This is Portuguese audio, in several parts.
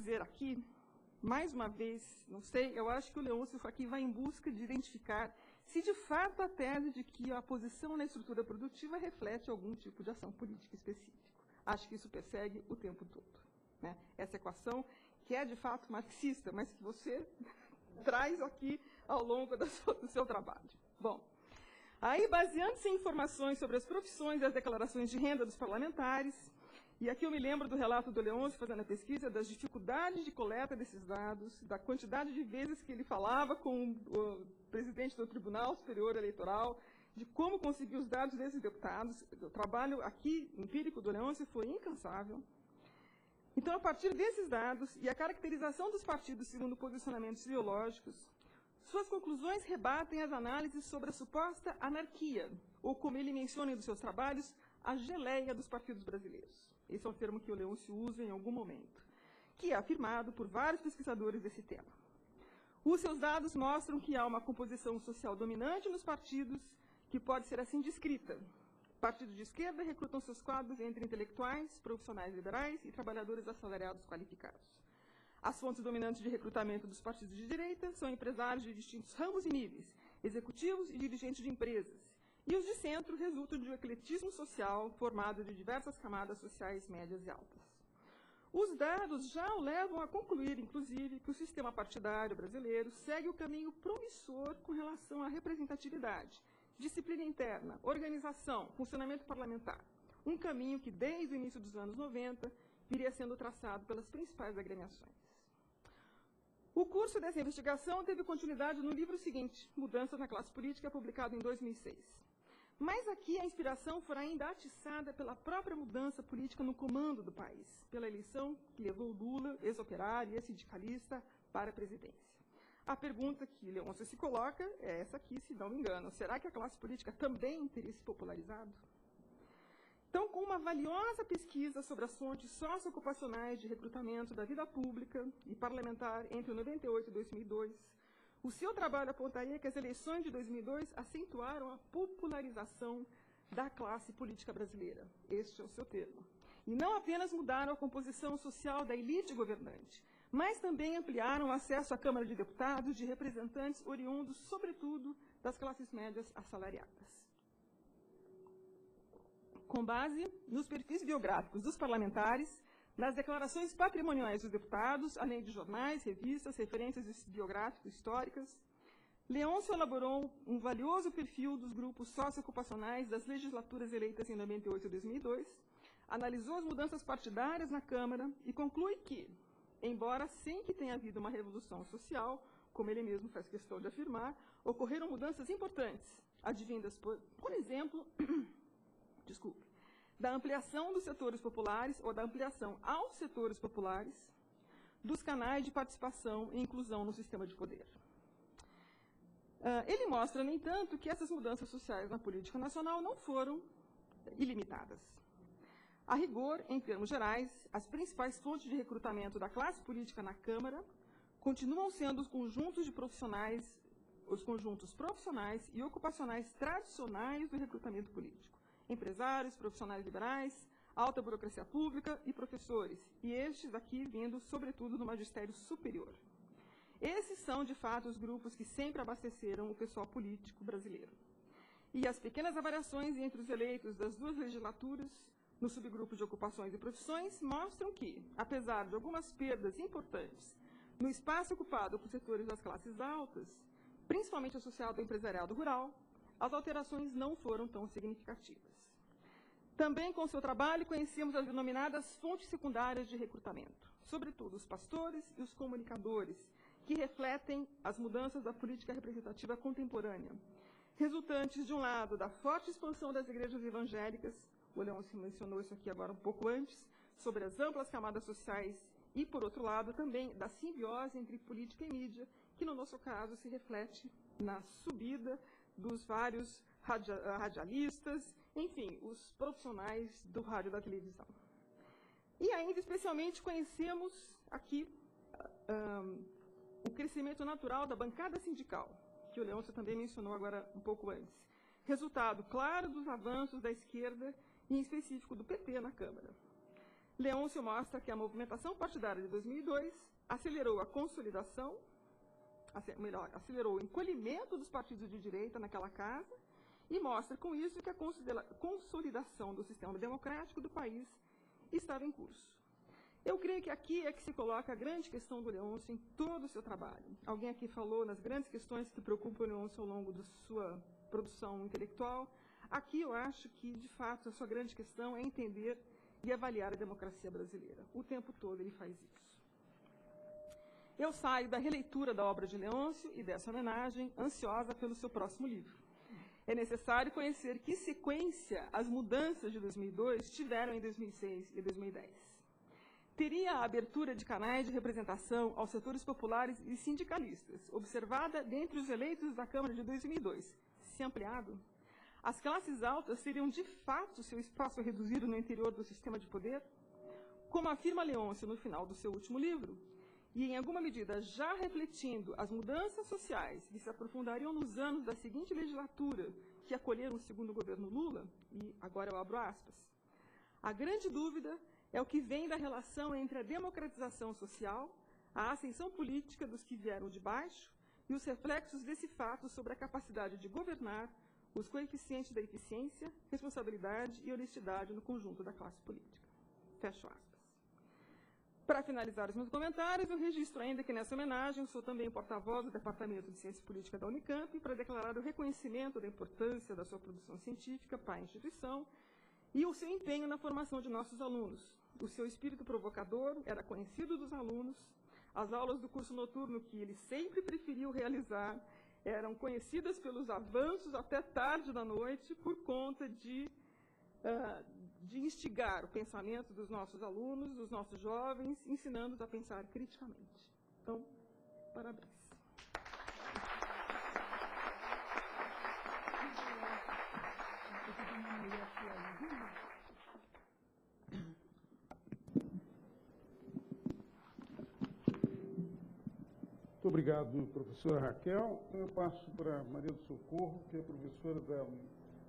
dizer aqui, mais uma vez, não sei, eu acho que o Leôncio aqui vai em busca de identificar se de fato a tese de que a posição na estrutura produtiva reflete algum tipo de ação política específica. Acho que isso persegue o tempo todo, né? Essa equação que é de fato marxista, mas que você traz aqui ao longo do seu trabalho. Bom, aí baseando-se em informações sobre as profissões e as declarações de renda dos parlamentares, e aqui eu me lembro do relato do Leôncio fazendo a pesquisa das dificuldades de coleta desses dados, da quantidade de vezes que ele falava com o presidente do Tribunal Superior Eleitoral, de como conseguir os dados desses deputados. O trabalho aqui, empírico do Leôncio, foi incansável. Então, a partir desses dados e a caracterização dos partidos segundo posicionamentos ideológicos, suas conclusões rebatem as análises sobre a suposta anarquia, ou como ele menciona em um dos seus trabalhos, a geleia dos partidos brasileiros. Esse é um termo que o Leôncio usa em algum momento, que é afirmado por vários pesquisadores desse tema. Os seus dados mostram que há uma composição social dominante nos partidos, que pode ser assim descrita. Partidos de esquerda recrutam seus quadros entre intelectuais, profissionais liberais e trabalhadores assalariados qualificados. As fontes dominantes de recrutamento dos partidos de direita são empresários de distintos ramos e níveis, executivos e dirigentes de empresas. E os de centro resultam de um ecletismo social formado de diversas camadas sociais médias e altas. Os dados já o levam a concluir, inclusive, que o sistema partidário brasileiro segue o caminho promissor com relação à representatividade, disciplina interna, organização, funcionamento parlamentar. Um caminho que, desde o início dos anos 90, viria sendo traçado pelas principais agremiações. O curso dessa investigação teve continuidade no livro seguinte, Mudanças na Classe Política, publicado em 2006. Mas aqui a inspiração foi ainda atiçada pela própria mudança política no comando do país, pela eleição que levou Lula, ex-operário e ex-sindicalista, para a presidência. A pergunta que Leôncio se coloca é essa aqui, se não me engano. Será que a classe política também teria se popularizado? Então, com uma valiosa pesquisa sobre as fontes socioocupacionais de recrutamento da vida pública e parlamentar entre 98 e 2002, o seu trabalho apontaria que as eleições de 2002 acentuaram a popularização da classe política brasileira. Este é o seu termo. E não apenas mudaram a composição social da elite governante, mas também ampliaram o acesso à Câmara de Deputados de representantes oriundos, sobretudo, das classes médias assalariadas. Com base nos perfis biográficos dos parlamentares, nas declarações patrimoniais dos deputados, além de jornais, revistas, referências biográficas históricas, Leôncio elaborou um valioso perfil dos grupos socioocupacionais das legislaturas eleitas em 98 e 2002, analisou as mudanças partidárias na Câmara e conclui que, embora sem que tenha havido uma revolução social, como ele mesmo faz questão de afirmar, ocorreram mudanças importantes, advindas, por exemplo, da ampliação dos setores populares, ou da ampliação aos setores populares, dos canais de participação e inclusão no sistema de poder. Ele mostra, no entanto, que essas mudanças sociais na política nacional não foram ilimitadas. A rigor, em termos gerais, as principais fontes de recrutamento da classe política na Câmara continuam sendo os conjuntos profissionais e ocupacionais tradicionais do recrutamento político. Empresários, profissionais liberais, alta burocracia pública e professores, e estes aqui vindo, sobretudo, do magistério superior. Esses são, de fato, os grupos que sempre abasteceram o pessoal político brasileiro. E as pequenas variações entre os eleitos das duas legislaturas, no subgrupo de ocupações e profissões, mostram que, apesar de algumas perdas importantes no espaço ocupado por setores das classes altas, principalmente associado ao empresariado rural, as alterações não foram tão significativas. Também, com seu trabalho, conhecemos as denominadas fontes secundárias de recrutamento, sobretudo os pastores e os comunicadores, que refletem as mudanças da política representativa contemporânea, resultantes, de um lado, da forte expansão das igrejas evangélicas, o Leôncio mencionou isso aqui agora um pouco antes, sobre as amplas camadas sociais, e, por outro lado, também da simbiose entre política e mídia, que, no nosso caso, se reflete na subida dos vários radialistas, enfim, os profissionais do rádio e da televisão. E ainda, especialmente, conhecemos aqui o crescimento natural da bancada sindical, que o Leôncio também mencionou agora um pouco antes. Resultado claro dos avanços da esquerda, e em específico do PT na Câmara. Leôncio mostra que a movimentação partidária de 2002 acelerou a consolidação, acelerou o encolhimento dos partidos de direita naquela casa e mostra com isso que a consolidação do sistema democrático do país estava em curso. Eu creio que aqui é que se coloca a grande questão do Leôncio em todo o seu trabalho. Alguém aqui falou nas grandes questões que preocupam o Leôncio ao longo da sua produção intelectual. Aqui eu acho que, de fato, a sua grande questão é entender e avaliar a democracia brasileira. O tempo todo ele faz isso. Eu saio da releitura da obra de Leôncio e dessa homenagem ansiosa pelo seu próximo livro. É necessário conhecer que sequência as mudanças de 2002 tiveram em 2006 e 2010. Teria a abertura de canais de representação aos setores populares e sindicalistas, observada dentre os eleitos da Câmara de 2002, se ampliado? As classes altas teriam, de fato, seu espaço reduzido no interior do sistema de poder? Como afirma Leôncio no final do seu último livro, e em alguma medida já refletindo as mudanças sociais que se aprofundariam nos anos da seguinte legislatura, que acolheram o segundo governo Lula, e agora eu abro aspas, a grande dúvida é o que vem da relação entre a democratização social, a ascensão política dos que vieram de baixo e os reflexos desse fato sobre a capacidade de governar, os coeficientes da eficiência, responsabilidade e honestidade no conjunto da classe política. Fecho aspas. Para finalizar os meus comentários, eu registro ainda que nessa homenagem eu sou também porta-voz do Departamento de Ciência Política da Unicamp para declarar o reconhecimento da importância da sua produção científica para a instituição e o seu empenho na formação de nossos alunos. O seu espírito provocador era conhecido dos alunos, as aulas do curso noturno que ele sempre preferiu realizar eram conhecidas pelos avanços até tarde da noite por conta de instigar o pensamento dos nossos alunos, dos nossos jovens, ensinando-os a pensar criticamente. Então, parabéns. Muito obrigado, professora Raquel. Eu passo para Maria do Socorro, que é professora da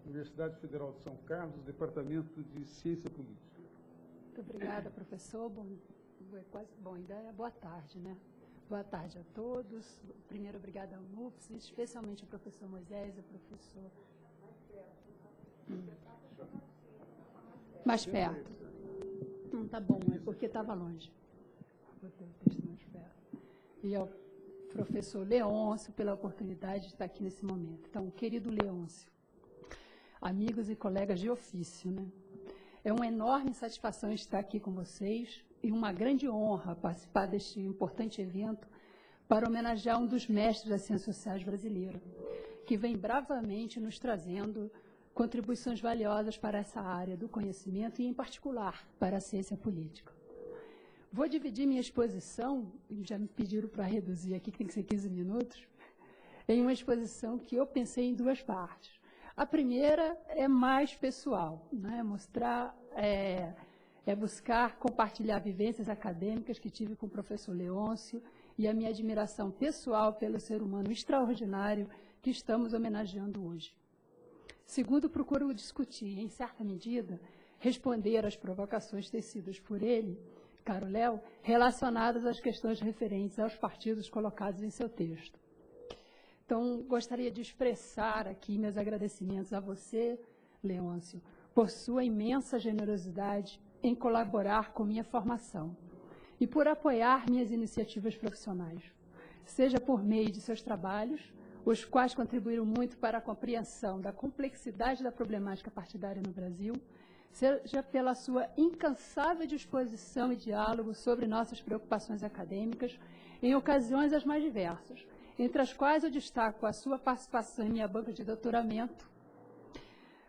Universidade Federal de São Carlos, Departamento de Ciência Política. Muito obrigada, professor. Bom, ainda é boa tarde, né? Boa tarde a todos. Primeiro, obrigada ao NUPS, especialmente ao professor Moisés e ao professor... Mais perto. Não, tá bom, é porque estava longe. Botei o texto mais perto. E ao professor Leôncio, pela oportunidade de estar aqui nesse momento. Então, querido Leôncio, amigos e colegas de ofício, né? É uma enorme satisfação estar aqui com vocês e uma grande honra participar deste importante evento para homenagear um dos mestres das ciências sociais brasileiras, que vem bravamente nos trazendo contribuições valiosas para essa área do conhecimento e, em particular, para a ciência política. Vou dividir minha exposição, já me pediram para reduzir aqui, que tem que ser 15 minutos, em uma exposição que eu pensei em duas partes. A primeira é mais pessoal, né? Buscar compartilhar vivências acadêmicas que tive com o professor Leôncio e a minha admiração pessoal pelo ser humano extraordinário que estamos homenageando hoje. Segundo, procuro discutir, em certa medida, responder às provocações tecidas por ele, caro Léo, relacionadas às questões referentes aos partidos colocados em seu texto. Então, gostaria de expressar aqui meus agradecimentos a você, Leôncio, por sua imensa generosidade em colaborar com minha formação e por apoiar minhas iniciativas profissionais, seja por meio de seus trabalhos, os quais contribuíram muito para a compreensão da complexidade da problemática partidária no Brasil, seja pela sua incansável disposição e diálogo sobre nossas preocupações acadêmicas, em ocasiões as mais diversas, entre as quais eu destaco a sua participação em minha banca de doutoramento,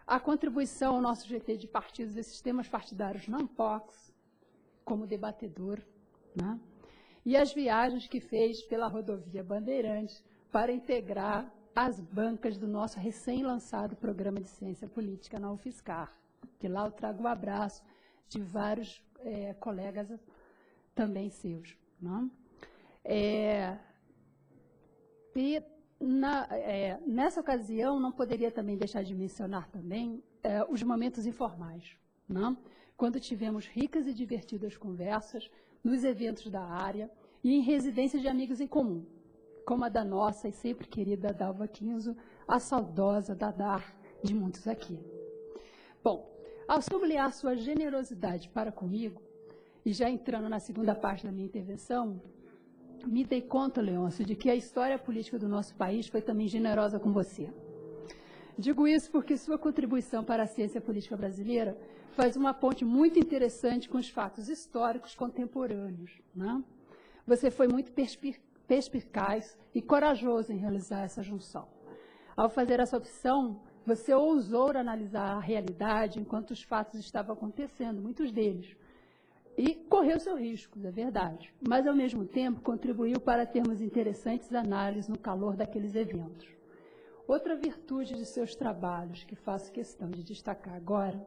a contribuição ao nosso GT de partidos e sistemas partidários não POCs, como debatedor, né? E as viagens que fez pela rodovia Bandeirantes para integrar as bancas do nosso recém-lançado programa de ciência política na UFSCar, que lá eu trago o abraço de vários colegas também seus. Né? Nessa ocasião, não poderia também deixar de mencionar também os momentos informais, né? quando tivemos ricas e divertidas conversas nos eventos da área e em residências de amigos em comum, como a da nossa e sempre querida Dalva Quinzo, a saudosa Dadar de muitos aqui. Bom, ao sublinhar sua generosidade para comigo, e já entrando na segunda parte da minha intervenção, me dei conta, Leôncio, de que a história política do nosso país foi também generosa com você. Digo isso porque sua contribuição para a ciência política brasileira faz uma ponte muito interessante com os fatos históricos contemporâneos, né? Você foi muito perspicaz e corajoso em realizar essa junção. Ao fazer essa opção, você ousou analisar a realidade enquanto os fatos estavam acontecendo, muitos deles, e correu seu risco, é verdade, mas, ao mesmo tempo, contribuiu para termos interessantes análises no calor daqueles eventos. Outra virtude de seus trabalhos, que faço questão de destacar agora,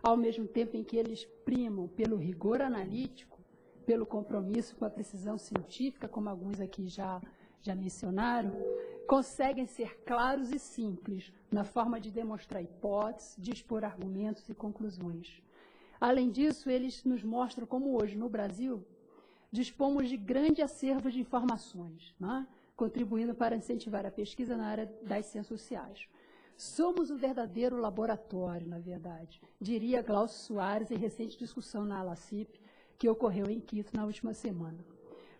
ao mesmo tempo em que eles primam pelo rigor analítico, pelo compromisso com a precisão científica, como alguns aqui já mencionaram, conseguem ser claros e simples na forma de demonstrar hipóteses, de expor argumentos e conclusões. Além disso, eles nos mostram como hoje, no Brasil, dispomos de grande acervo de informações, né? Contribuindo para incentivar a pesquisa na área das ciências sociais. Somos um verdadeiro laboratório, na verdade, diria Glaucio Soares em recente discussão na ALACIP, que ocorreu em Quito na última semana.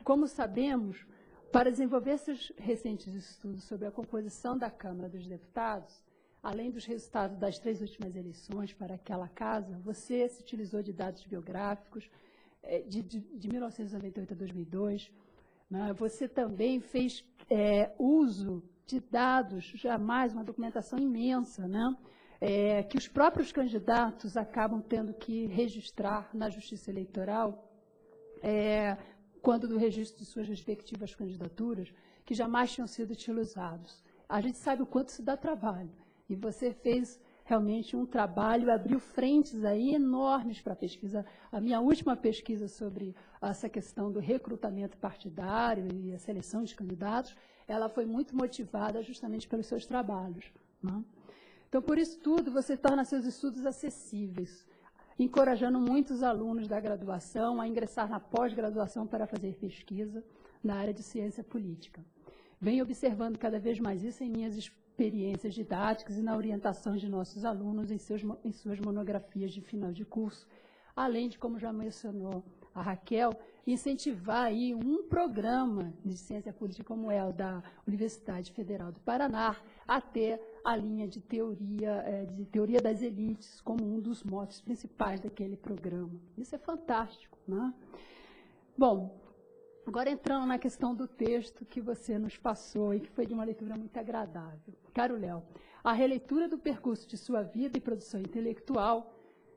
Como sabemos, para desenvolver esses recentes estudos sobre a composição da Câmara dos Deputados, além dos resultados das 3 últimas eleições para aquela casa, você se utilizou de dados biográficos de 1998 a 2002. Né? Você também fez uso de dados, jamais uma documentação imensa, né? Que os próprios candidatos acabam tendo que registrar na Justiça Eleitoral, quando do registro de suas respectivas candidaturas, que jamais tinham sido utilizados. A gente sabe o quanto isso dá trabalho. E você fez realmente um trabalho, abriu frentes aí enormes para a pesquisa. A minha última pesquisa sobre essa questão do recrutamento partidário e a seleção de candidatos, ela foi muito motivada justamente pelos seus trabalhos, né? Então, por isso tudo, você torna seus estudos acessíveis, encorajando muitos alunos da graduação a ingressar na pós-graduação para fazer pesquisa na área de ciência política. Venho observando cada vez mais isso em minhas experiências didáticas e na orientação de nossos alunos em suas monografias de final de curso, além de, como já mencionou a Raquel, incentivar aí um programa de ciência política como é o da Universidade Federal do Paraná, a ter a linha de teoria das elites como um dos motes principais daquele programa. Isso é fantástico, né? Bom, agora entrando na questão do texto que você nos passou e que foi de uma leitura muito agradável. Caro Léo, a releitura do percurso de sua vida e produção intelectual,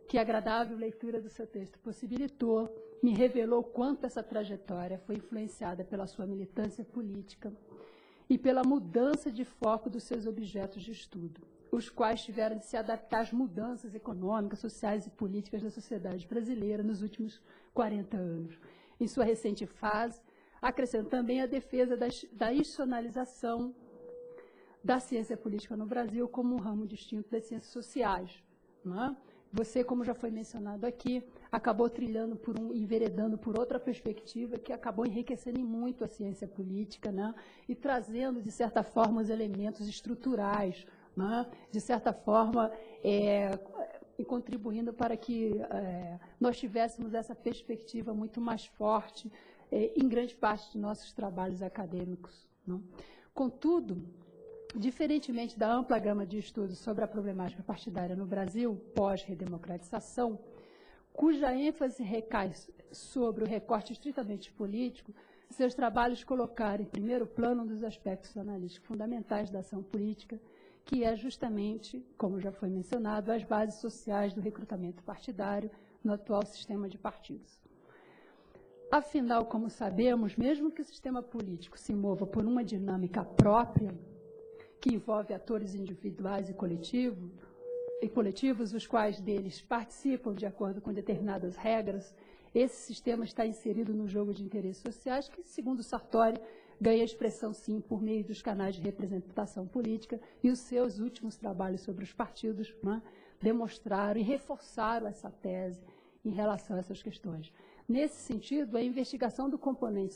que a agradável leitura do seu texto possibilitou, me revelou quanto essa trajetória foi influenciada pela sua militância política e pela mudança de foco dos seus objetos de estudo, os quais tiveram de se adaptar às mudanças econômicas, sociais e políticas da sociedade brasileira nos últimos 40 anos. Em sua recente fase, acrescento também a defesa da institucionalização da ciência política no Brasil como um ramo distinto das ciências sociais, não é? Você, como já foi mencionado aqui, acabou trilhando enveredando por outra perspectiva que acabou enriquecendo muito a ciência política, né? E trazendo, de certa forma, os elementos estruturais, né? De certa forma, e contribuindo para que nós tivéssemos essa perspectiva muito mais forte em grande parte de nossos trabalhos acadêmicos, não? Contudo, diferentemente da ampla gama de estudos sobre a problemática partidária no Brasil, pós-redemocratização, cuja ênfase recai sobre o recorte estritamente político, seus trabalhos colocaram em primeiro plano um dos aspectos analíticos fundamentais da ação política, que é justamente, como já foi mencionado, as bases sociais do recrutamento partidário no atual sistema de partidos. Afinal, como sabemos, mesmo que o sistema político se mova por uma dinâmica própria, que envolve atores individuais e coletivos, os quais deles participam de acordo com determinadas regras, esse sistema está inserido no jogo de interesses sociais que, segundo Sartori, ganha expressão, sim, por meio dos canais de representação política e os seus últimos trabalhos sobre os partidos, né, demonstraram e reforçaram essa tese em relação a essas questões. Nesse sentido, a investigação do componente